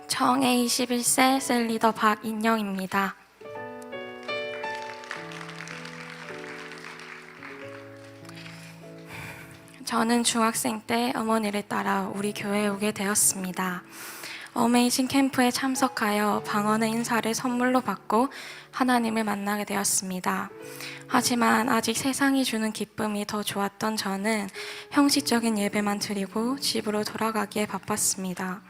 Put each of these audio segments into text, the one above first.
정애 21세 셀리더 박인영입니다. 저는 중학생 때 어머니를 따라 우리 교회에 오게 되었습니다. 어메이징 캠프에 참석하여 방언의 인사를 선물로 받고 하나님을 만나게 되었습니다. 하지만 아직 세상이 주는 기쁨이 더 좋았던 저는 형식적인 예배만 드리고 집으로 돌아가기에 바빴습니다.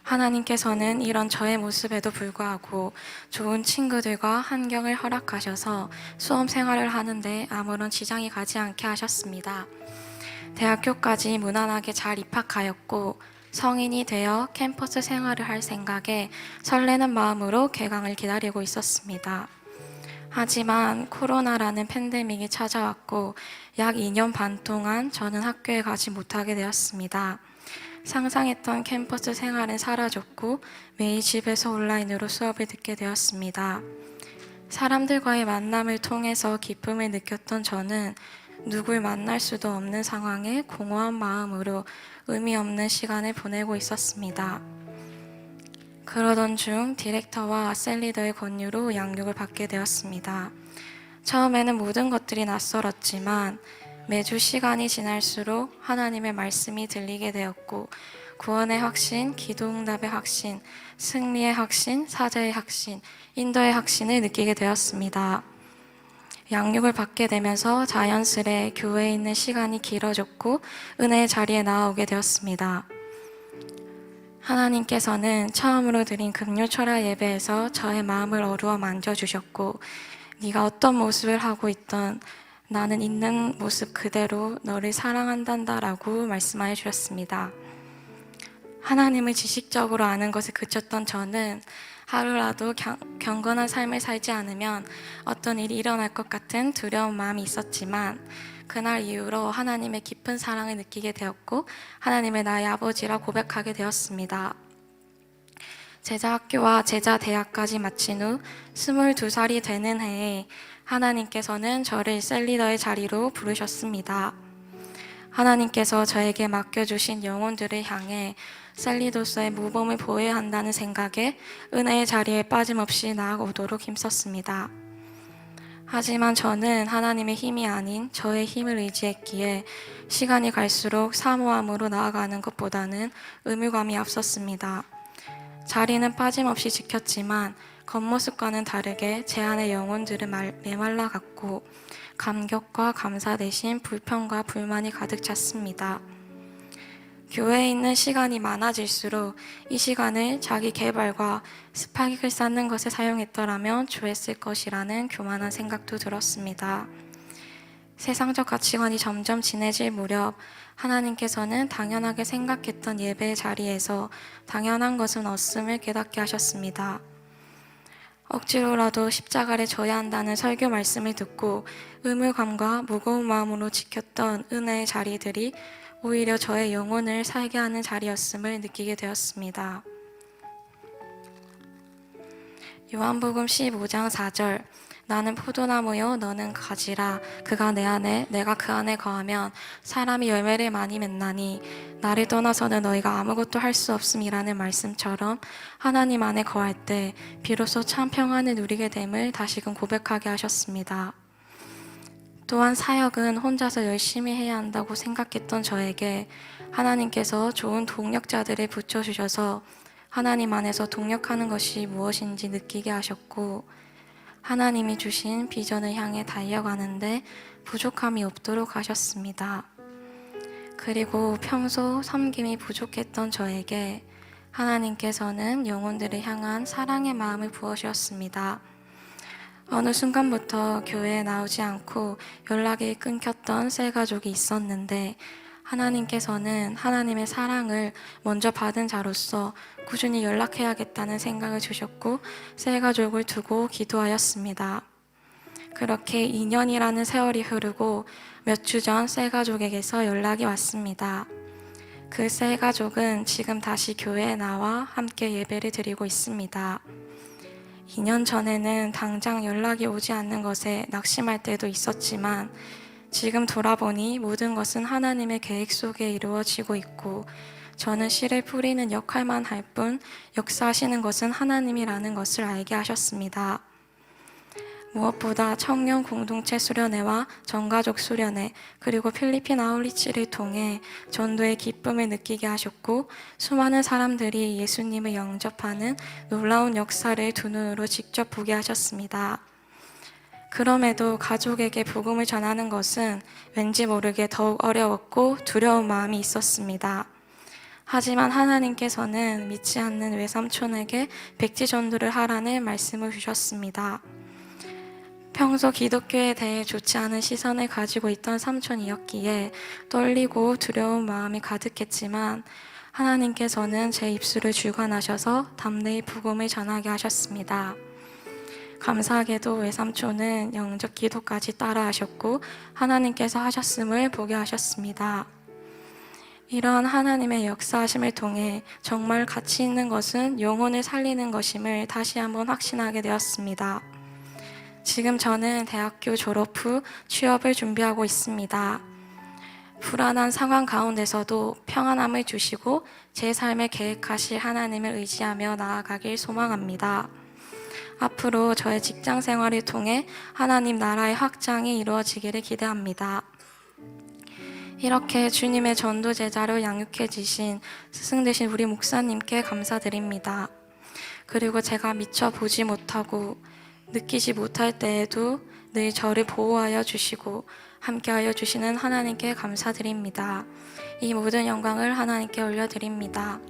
하나님께서는 이런 저의 모습에도 불구하고 좋은 친구들과 환경을 허락하셔서 수험 생활을 하는데 아무런 지장이 가지 않게 하셨습니다. 대학교까지 무난하게 잘 입학하였고 성인이 되어 캠퍼스 생활을 할 생각에 설레는 마음으로 개강을 기다리고 있었습니다. 하지만 코로나라는 팬데믹이 찾아왔고 약 2년 반 동안 저는 학교에 가지 못하게 되었습니다. 상상했던 캠퍼스 생활은 사라졌고 매일 집에서 온라인으로 수업을 듣게 되었습니다. 사람들과의 만남을 통해서 기쁨을 느꼈던 저는 누굴 만날 수도 없는 상황에 공허한 마음으로 의미 없는 시간을 보내고 있었습니다. 그러던 중 디렉터와 셀리더의 권유로 양육을 받게 되었습니다. 처음에는 모든 것들이 낯설었지만 매주 시간이 지날수록 하나님의 말씀이 들리게 되었고 구원의 확신, 기도응답의 확신, 승리의 확신, 사자의 확신, 인도의 확신을 느끼게 되었습니다. 양육을 받게 되면서 자연스레 교회에 있는 시간이 길어졌고 은혜의 자리에 나아오게 되었습니다. 하나님께서는 처음으로 드린 금요철야 예배에서 저의 마음을 어루어 만져주셨고 네가 어떤 모습을 하고 있던 나는 있는 모습 그대로 너를 사랑한단다라고 말씀하여 주셨습니다. 하나님을 지식적으로 아는 것에 그쳤던 저는 하루라도 경건한 삶을 살지 않으면 어떤 일이 일어날 것 같은 두려운 마음이 있었지만 그날 이후로 하나님의 깊은 사랑을 느끼게 되었고 하나님의 나의 아버지라 고백하게 되었습니다. 제자학교와 제자대학까지 마친 후 22살이 되는 해에 하나님께서는 저를 셀리더의 자리로 부르셨습니다. 하나님께서 저에게 맡겨주신 영혼들을 향해 셀리더로서의 모범을 보여야 한다는 생각에 은혜의 자리에 빠짐없이 나아오도록 힘썼습니다. 하지만 저는 하나님의 힘이 아닌 저의 힘을 의지했기에 시간이 갈수록 사모함으로 나아가는 것보다는 의무감이 앞섰습니다. 자리는 빠짐없이 지켰지만 겉모습과는 다르게 제 안의 영혼들은 메말라갔고 감격과 감사 대신 불평과 불만이 가득 찼습니다. 교회에 있는 시간이 많아질수록 이 시간을 자기 개발과 스파익을 쌓는 것에 사용했더라면 좋았을 것이라는 교만한 생각도 들었습니다. 세상적 가치관이 점점 진해질 무렵 하나님께서는 당연하게 생각했던 예배의 자리에서 당연한 것은 없음을 깨닫게 하셨습니다. 억지로라도 십자가를 져야 한다는 설교 말씀을 듣고 의무감과 무거운 마음으로 지켰던 은혜의 자리들이 오히려 저의 영혼을 살게 하는 자리였음을 느끼게 되었습니다. 요한복음 15장 4절 나는 포도나무요 너는 가지라 그가 내 안에 내가 그 안에 거하면 사람이 열매를 많이 맺나니 나를 떠나서는 너희가 아무것도 할 수 없음이라는 말씀처럼 하나님 안에 거할 때 비로소 참 평안을 누리게 됨을 다시금 고백하게 하셨습니다. 또한 사역은 혼자서 열심히 해야 한다고 생각했던 저에게 하나님께서 좋은 동력자들을 붙여주셔서 하나님 안에서 동력하는 것이 무엇인지 느끼게 하셨고 하나님이 주신 비전을 향해 달려가는데 부족함이 없도록 하셨습니다. 그리고 평소 섬김이 부족했던 저에게 하나님께서는 영혼들을 향한 사랑의 마음을 부어주셨습니다. 어느 순간부터 교회에 나오지 않고 연락이 끊겼던 셀가족이 있었는데 하나님께서는 하나님의 사랑을 먼저 받은 자로서 꾸준히 연락해야겠다는 생각을 주셨고 셀가족을 두고 기도하였습니다. 그렇게 2년이라는 세월이 흐르고 몇 주 전 셀가족에게서 연락이 왔습니다. 그 셀가족은 지금 다시 교회에 나와 함께 예배를 드리고 있습니다. 2년 전에는 당장 연락이 오지 않는 것에 낙심할 때도 있었지만 지금 돌아보니 모든 것은 하나님의 계획 속에 이루어지고 있고 저는 씨를 뿌리는 역할만 할 뿐 역사하시는 것은 하나님이라는 것을 알게 하셨습니다. 무엇보다 청년 공동체 수련회와 전가족 수련회 그리고 필리핀 아울리치를 통해 전도의 기쁨을 느끼게 하셨고 수많은 사람들이 예수님을 영접하는 놀라운 역사를 두 눈으로 직접 보게 하셨습니다. 그럼에도 가족에게 복음을 전하는 것은 왠지 모르게 더욱 어려웠고 두려운 마음이 있었습니다. 하지만 하나님께서는 믿지 않는 외삼촌에게 백지 전도를 하라는 말씀을 주셨습니다. 평소 기독교에 대해 좋지 않은 시선을 가지고 있던 삼촌이었기에 떨리고 두려운 마음이 가득했지만 하나님께서는 제 입술을 주관하셔서 담대히 복음을 전하게 하셨습니다. 감사하게도 외삼촌은 영접 기도까지 따라하셨고 하나님께서 하셨음을 보게 하셨습니다. 이러한 하나님의 역사하심을 통해 정말 가치 있는 것은 영혼을 살리는 것임을 다시 한번 확신하게 되었습니다. 지금 저는 대학교 졸업 후 취업을 준비하고 있습니다. 불안한 상황 가운데서도 평안함을 주시고 제 삶을 계획하실 하나님을 의지하며 나아가길 소망합니다. 앞으로 저의 직장 생활을 통해 하나님 나라의 확장이 이루어지기를 기대합니다. 이렇게 주님의 전도 제자로 양육해 주신 스승 되신 우리 목사님께 감사드립니다. 그리고 제가 미처 보지 못하고 느끼지 못할 때에도 늘 저를 보호하여 주시고 함께하여 주시는 하나님께 감사드립니다. 이 모든 영광을 하나님께 올려드립니다.